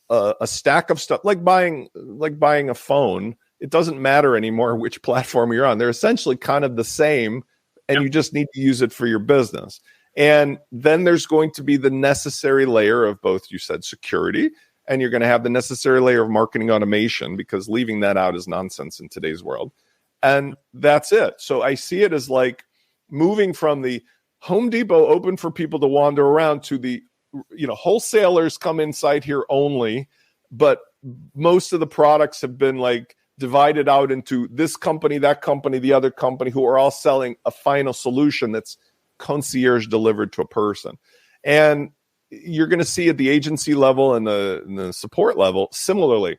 S3: a stack of stuff, like buying a phone. It doesn't matter anymore which platform you're on. They're essentially kind of the same, and you just need to use it for your business. And then there's going to be the necessary layer of both, you said, security, and you're going to have the necessary layer of marketing automation, because leaving that out is nonsense in today's world. And that's it. So I see it as like moving from the Home Depot open for people to wander around to the, wholesalers come inside here only, but most of the products have been like divided out into this company, that company, the other company, who are all selling a final solution that's concierge delivered to a person. And you're going to see at the agency level and the support level, similarly,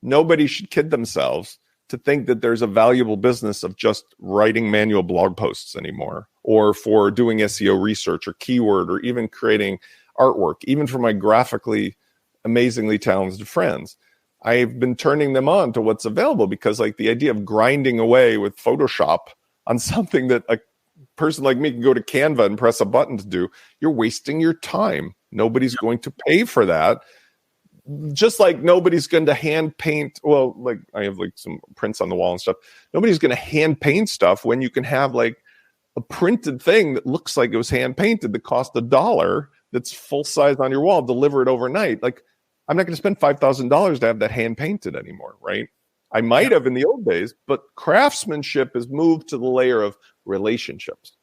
S3: nobody should kid themselves to think that there's a valuable business of just writing manual blog posts anymore, or for doing SEO research or keyword, or even creating artwork, even for my graphically amazingly talented friends. I've been turning them on to what's available, because like the idea of grinding away with Photoshop on something that a person like me can go to Canva and press a button to do, you're wasting your time. Nobody's going to pay for that. Just like nobody's going to hand paint. Well, like I have like some prints on the wall and stuff. Nobody's going to hand paint stuff when you can have like a printed thing that looks like it was hand painted that cost $1, that's full size on your wall, deliver it overnight. Like, I'm not going to spend $5,000 to have that hand painted anymore, right? I might have in the old days, but craftsmanship has moved to the layer of relationships.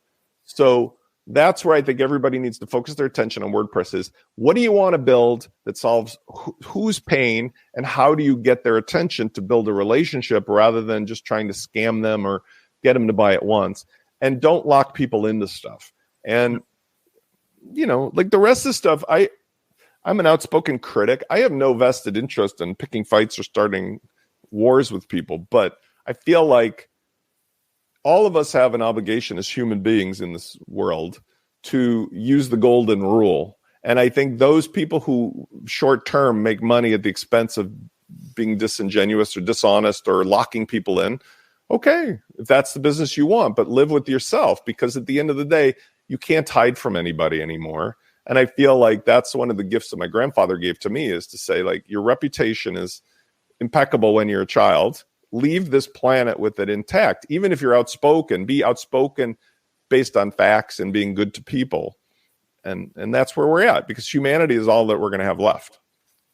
S3: So that's where I think everybody needs to focus their attention on WordPress is, what do you want to build that solves who's pain, and how do you get their attention to build a relationship rather than just trying to scam them or get them to buy it once. And don't lock people into stuff. And, like the rest of the stuff, I'm an outspoken critic. I have no vested interest in picking fights or starting wars with people, but I feel like all of us have an obligation as human beings in this world to use the golden rule. And I think those people who short term make money at the expense of being disingenuous or dishonest or locking people in, okay, if that's the business you want, but live with yourself, because at the end of the day, you can't hide from anybody anymore. And I feel like that's one of the gifts that my grandfather gave to me, is to say, like, your reputation is impeccable when you're a child. Leave this planet with it intact. Even if you're outspoken, be outspoken based on facts and being good to people. And that's where we're at, because humanity is all that we're going to have left.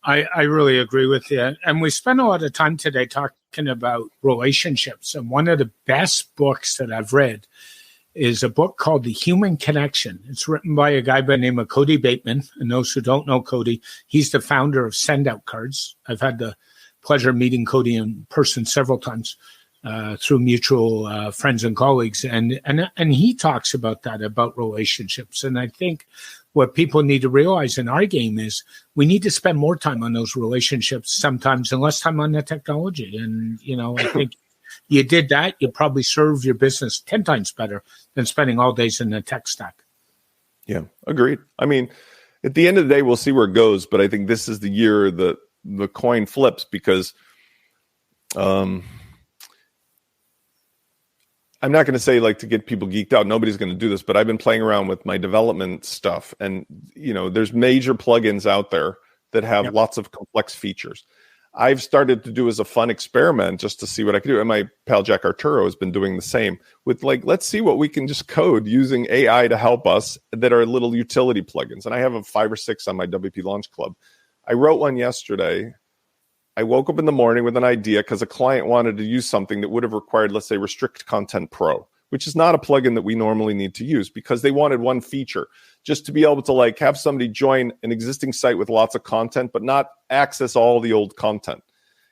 S2: I really agree with you. And we spent a lot of time today talking about relationships. And one of the best books that I've read is a book called The Human Connection. It's written by a guy by the name of Cody Bateman. And those who don't know Cody, he's the founder of Send Out Cards. I've had the pleasure of meeting Cody in person several times through mutual friends and colleagues. And he talks about that, about relationships. And I think what people need to realize in our game is we need to spend more time on those relationships sometimes and less time on the technology. And, I think you did that, you probably serve your business 10 times better than spending all days in the tech stack.
S3: Yeah, agreed. I mean, at the end of the day, we'll see where it goes. But I think this is the year that the coin flips, because I'm not going to say like to get people geeked out. Nobody's going to do this, but I've been playing around with my development stuff. And, there's major plugins out there that have lots of complex features. I've started to do as a fun experiment just to see what I can do. And my pal Jack Arturo has been doing the same with let's see what we can just code using AI to help us that are little utility plugins. And I have 5 or 6 on my WP Launch Club. I wrote one yesterday. I woke up in the morning with an idea because a client wanted to use something that would have required, let's say, Restrict Content Pro, which is not a plugin that we normally need to use, because they wanted one feature just to be able to have somebody join an existing site with lots of content, but not access all the old content.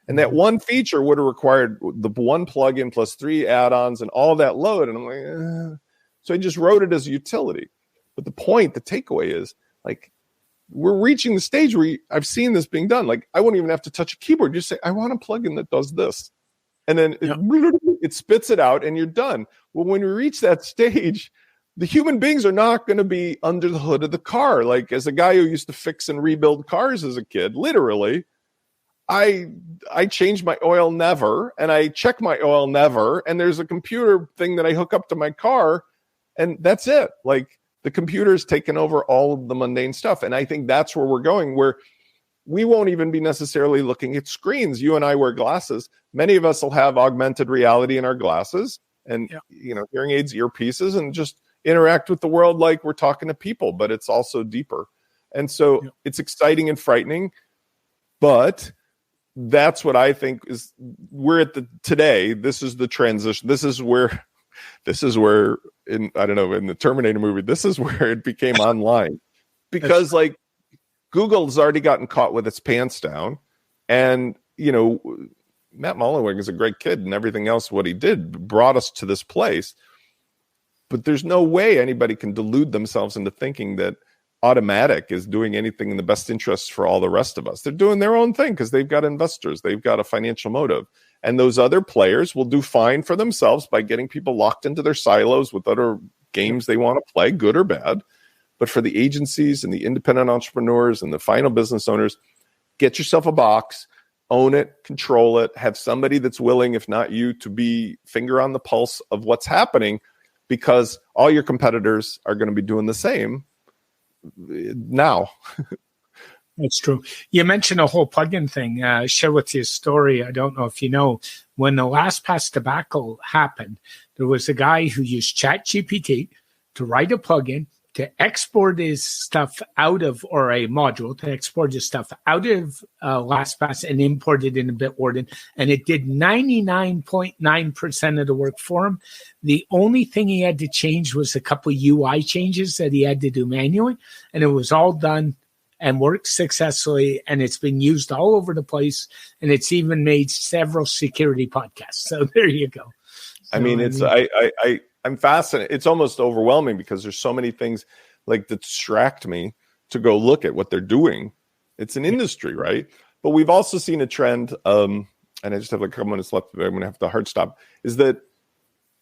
S3: And that one feature would have required the one plugin plus 3 add-ons and all that load. And I'm like, So I just wrote it as a utility. But the takeaway is we're reaching the stage where I've seen this being done. I won't even have to touch a keyboard. Just say, I want a plugin that does this. And then it spits it out and you're done. Well, when we reach that stage, the human beings are not going to be under the hood of the car. As a guy who used to fix and rebuild cars as a kid, literally, I change my oil never, and I check my oil never. And there's a computer thing that I hook up to my car, and that's it. The computer's taken over all of the mundane stuff. And I think that's where we're going, where we won't even be necessarily looking at screens. You and I wear glasses. Many of us will have augmented reality in our glasses and, hearing aids, earpieces, and just interact with the world like we're talking to people, but it's also deeper. And so it's exciting and frightening, but that's what I think is we're at today. This is the transition. This is where in the Terminator movie, this is where it became online, because Google's already gotten caught with its pants down, and Matt Mullenweg is a great kid, and everything else what he did brought us to this place. But there's no way anybody can delude themselves into thinking that Automatic is doing anything in the best interests for all the rest of us. They're doing their own thing because they've got investors, they've got a financial motive. And those other players will do fine for themselves by getting people locked into their silos with other games they want to play, good or bad. But for the agencies and the independent entrepreneurs and the final business owners, get yourself a box, own it, control it, have somebody that's willing, if not you, to be finger on the pulse of what's happening, because all your competitors are going to be doing the same now.
S2: That's true. You mentioned a whole plugin thing. Share with you a story. I don't know if you know, when the LastPass debacle happened, there was a guy who used ChatGPT to write a plugin to export his stuff out of, or a module to export his stuff out of LastPass and import it into Bitwarden. And it did 99.9% of the work for him. The only thing he had to change was a couple UI changes that he had to do manually. And it was all done and worked successfully, and it's been used all over the place, and it's even made several security podcasts. So there you go. I'm fascinated. It's almost overwhelming because there's so many things that distract me to go look at what they're doing. It's an industry, right? But we've also seen a trend, and I just have a couple minutes left, but I'm going to have to hard stop, is that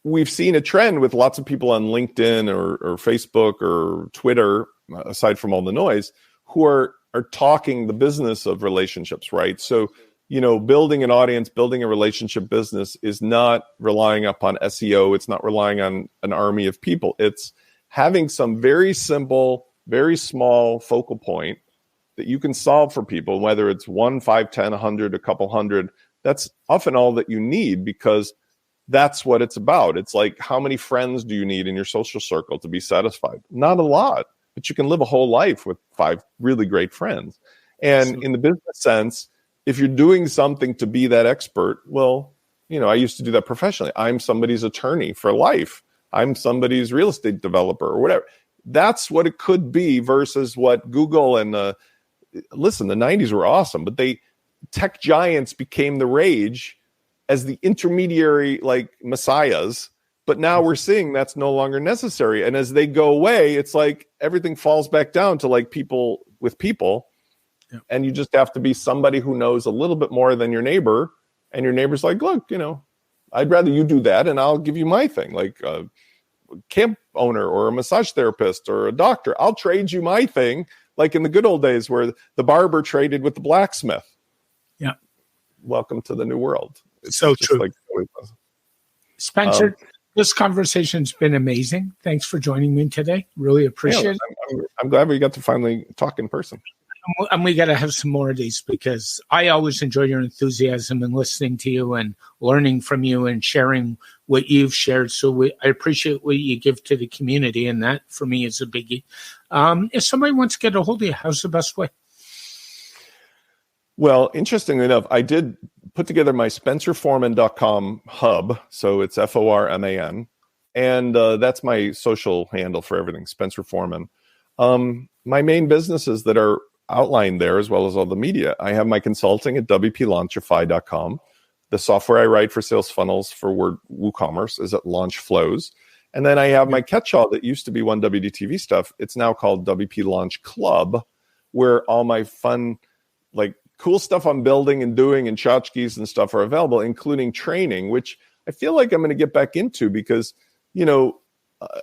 S2: we've seen a trend with lots of people on LinkedIn or Facebook or Twitter, aside from all the noise, who are talking the business of relationships, right? So, building an audience, building a relationship business is not relying upon SEO. It's not relying on an army of people. It's having some very simple, very small focal point that you can solve for people, whether it's 1, 5, 10, 100, a couple hundred. That's often all that you need, because that's what it's about. It's like, how many friends do you need in your social circle to be satisfied? Not a lot.
S3: but you can live a whole life with 5 really great friends. And in the business sense, if you're doing something to be that expert, well, I used to do that professionally. I'm somebody's attorney for life. I'm somebody's real estate developer or whatever. That's what it could be versus what Google and listen, the 90s were awesome, but tech giants became the rage as the intermediary like messiahs. But now we're seeing that's no longer necessary. And as they go away, it's like everything falls back down to like people with people. Yeah. And you just have to be somebody who knows a little bit more than your neighbor. And your neighbor's like, look, I'd rather you do that and I'll give you my thing. Like a camp owner or a massage therapist or a doctor, I'll trade you my thing. Like in the good old days where the barber traded with the blacksmith.
S2: Yeah. Welcome
S3: to the new world.
S2: It's so true. Spencer, this conversation's been amazing. Thanks for joining me today. Really appreciate it.
S3: I'm glad we got to finally talk in person.
S2: And we got to have some more of these because I always enjoy your enthusiasm and listening to you and learning from you and sharing what you've shared. So I appreciate what you give to the community. And that for me is a biggie. If somebody wants to get a hold of you, how's the best way?
S3: Well, interestingly enough, I did put together my spencerforman.com hub. So it's Forman. And that's my social handle for everything, Spencer Forman. My main businesses that are outlined there, as well as all the media. I have my consulting at wplaunchify.com. The software I write for sales funnels for WooCommerce is at Launchflows. And then I have my catch-all that used to be One WDTV stuff. It's now called WP Launch Club, where all my fun, like cool stuff I'm building and doing and tchotchkes and stuff are available, including training, which I feel like I'm going to get back into because,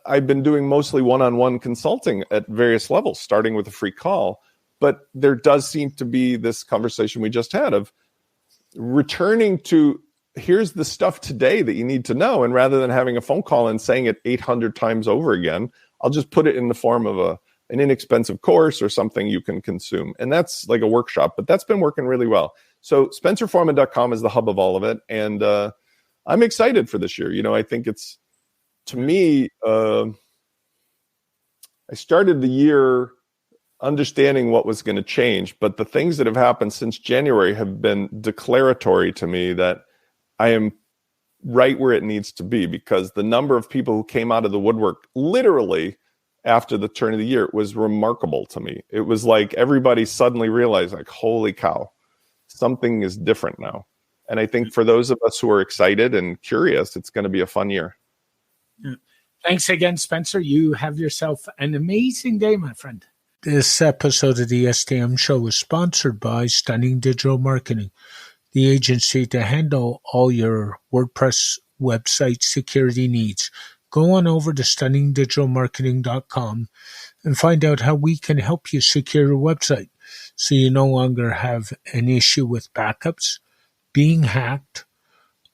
S3: I've been doing mostly one-on-one consulting at various levels, starting with a free call. But there does seem to be this conversation we just had of returning to here's the stuff today that you need to know. And rather than having a phone call and saying it 800 times over again, I'll just put it in the form of an inexpensive course or something you can consume. And that's like a workshop, but that's been working really well. So spencerforman.com is the hub of all of it. And I'm excited for this year. I think it's, to me, I started the year understanding what was going to change, but the things that have happened since January have been declaratory to me that I am right where it needs to be, because the number of people who came out of the woodwork literally after the turn of the year was remarkable to me. It was like everybody suddenly realized, like, holy cow, something is different now. And I think for those of us who are excited and curious, it's going to be a fun year.
S2: Yeah. Thanks again, Spencer. You have yourself an amazing day, my friend. This episode of the SDM Show is sponsored by Stunning Digital Marketing, the agency to handle all your WordPress website security needs. Go on over to stunningdigitalmarketing.com and find out how we can help you secure your website so you no longer have an issue with backups, being hacked,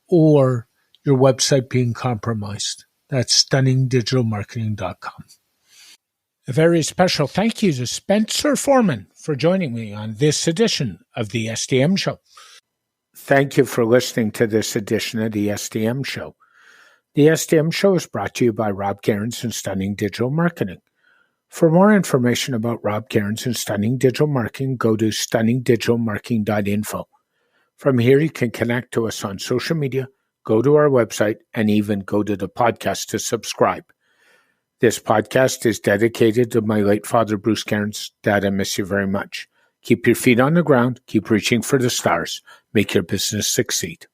S2: or your website being compromised. That's stunningdigitalmarketing.com. A very special thank you to Spencer Forman for joining me on this edition of the SDM Show. Thank you for listening to this edition of the SDM Show. The SDM Show is brought to you by Rob Cairns and Stunning Digital Marketing. For more information about Rob Cairns and Stunning Digital Marketing, go to stunningdigitalmarketing.info. From here, you can connect to us on social media, go to our website, and even go to the podcast to subscribe. This podcast is dedicated to my late father, Bruce Cairns. Dad, I miss you very much. Keep your feet on the ground. Keep reaching for the stars. Make your business succeed.